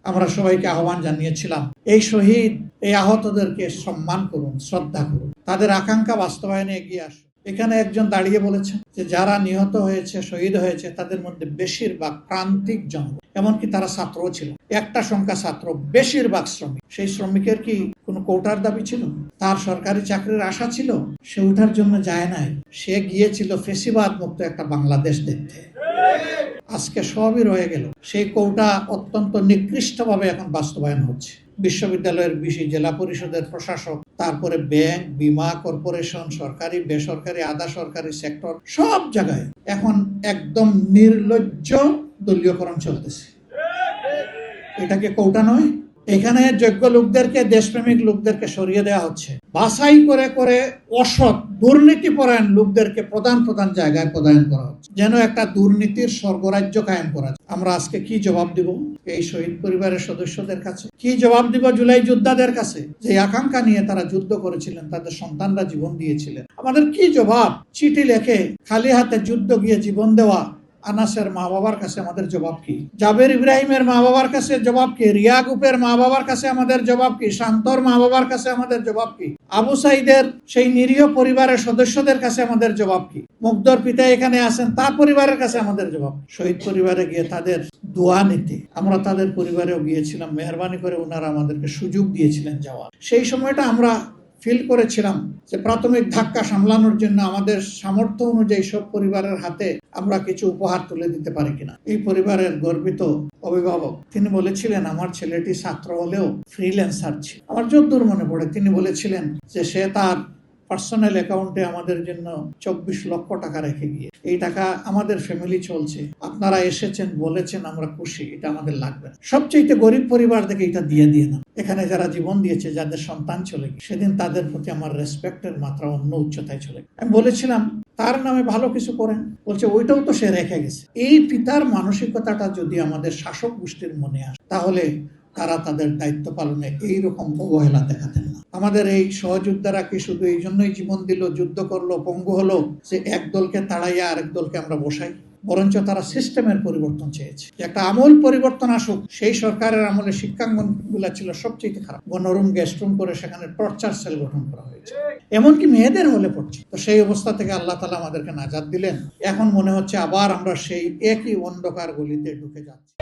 আমরা সবাইকে আহ্বান জানিয়েছিলাম, এই শহীদ, এই আহতদেরকে সম্মান করুন, শ্রদ্ধা করুন, তাদের আকাঙ্ক্ষা বাস্তবায়নে এগিয়ে আসুন। এখানে একজন দাঁড়িয়ে বলেছেন যে যারা নিহত হয়েছে, শহীদ হয়েছে, তাদের মধ্যে বেশিরভাগ প্রান্তিক জনগণ, এমনকি তারা ছাত্রও ছিল। একটা সংখ্যা ছাত্র, বেশিরভাগ শ্রমিক। সেই শ্রমিকের কি কোনো কোটার দাবি ছিল? তার সরকারি চাকরির আশা ছিল? সে ওঠার জন্য যায় নাই, সে গিয়েছিল ফেসিবাদ মুক্ত একটা বাংলাদেশ দেখতে। আজকে সবই রয়ে গেল। সেই কোটা অত্যন্ত নিকৃষ্টভাবে এখন বাস্তবায়ন হচ্ছে। বিশ্ববিদ্যালয়ের বিশি, জেলা পরিষদের প্রশাসক, তারপরে ব্যাংক, বীমা কর্পোরেশন, সরকারি, বেসরকারি, আধা সরকারি সেক্টর, সব জায়গায় এখন একদম নির্লজ্জ দলীয়করণ চলতেছে। এটাকে কোটা নয়? এখানে যোগ্য লোকদেরকে, দেশপ্রেমিক লোকদেরকে সরিয়ে দেওয়া হচ্ছে, বাছাই করে করে অসৎ দুর্নীতিপরায়ণ লোকদেরকে প্রধান প্রধান জায়গায় প্রদান করা হচ্ছে, যেন একটা দুর্নীতির স্বর্গরাজ্য কায়েম করা। আমরা আজকে কি জবাব দিব এই শহীদ পরিবারের সদস্যদের কাছে? কি জবাব দিব জুলাই যোদ্ধাদের কাছে, যে আকাঙ্ক্ষা নিয়ে তারা যুদ্ধ করেছিলেন, তাদের সন্তানরা জীবন দিয়েছিলেন? আমাদের কি জবাব? চিঠি লেখে খালি হাতে যুদ্ধ গিয়ে জীবন দেওয়া আনাসের মা বাবার কাছে আমাদের জবাব কি? জাবের ইব্রাহিমের মা বাবার কাছে জবাব কি? রিয়া গুপের মা বাবার কাছে আমাদের জবাব কি? শান্তর মা বাবার কাছে আমাদের জবাব কি? আবু সাইদের সেই নিরীহ পরিবারের সদস্যদের কাছে আমাদের জবাব কি? মুগ্ধর পিতা এখানে আছেন, তার পরিবারের কাছে আমাদের জবাব। শহীদ পরিবারে গিয়ে তাদের দোয়া নিতে আমরা তাদের পরিবারেও গিয়েছিলাম। মেহরবানি করে ওনারা আমাদেরকে সুযোগ দিয়েছিলেন যাওয়ার। সেই সময়টা আমরা ফিল করেছিলাম যে প্রাথমিক ধাক্কা সামলানোর জন্য আমাদের সামর্থ্য অনুযায়ী সব পরিবারের হাতে আমরা কিছু উপহার তুলে দিতে পারি কিনা। এই পরিবারের গর্বিত অভিভাবক তিনি বলেছিলেন, আমার ছেলেটি ছাত্র হলেও ফ্রিল্যান্সার ছিল। আমার যতদূর মনে পড়ে তিনি বলেছিলেন যে সে তার পার্সোনাল অ্যাকাউন্টে আমাদের জন্য 24 লক্ষ টাকা রেখে গিয়ে, এই টাকা আমাদের ফ্যামিলি চলছে, আপনারা এসেছেন, বলেছেন, আমরা খুশি, এটা আমাদের লাগবে না। সবচেয়ে গরিব পরিবার থেকে এটা দিয়ে না। এখানে যারা জীবন দিয়েছে, যাদের সন্তান চলে গিয়ে, সেদিন তাদের প্রতি আমার রেসপেক্টের মাত্রা অন্য উচ্চতায় চলে গেছে। আমি বলেছিলাম তার নামে ভালো কিছু করেন, বলছে ওইটাও তো সে রেখে গেছে। এই পিতার মানসিকতাটা যদি আমাদের শাসক গোষ্ঠীর মনে আসে, তাহলে তারা তাদের দায়িত্ব পালনে এইরকম অবহেলা দেখাতেন না। আমাদের এই সহযোদ্ধারা কি শুধু এই জন্যই জীবন দিল, যুদ্ধ করলো, পঙ্গু হলো যে এক দলকে তাড়াইয়া আরেক দলকে আমরা বসাই? বরঞ্চ তারা সিস্টেমের পরিবর্তন চেয়েছে, একটা আমূল পরিবর্তন আসুক। সেই সরকারের আমলে শিক্ষাঙ্গন গুলা ছিল সবচেয়ে খারাপ, গণরুম, গেস্ট রুম করে সেখানে টর্চার সেল গঠন করা হয়েছে, এমনকি মেয়েদের হলে পড়ছে। তো সেই অবস্থা থেকে আল্লাহ তাআলা আমাদেরকে নাজাত দিলেন। এখন মনে হচ্ছে আবার আমরা সেই একই অন্ধকার গলিতে ঢুকে যাচ্ছি।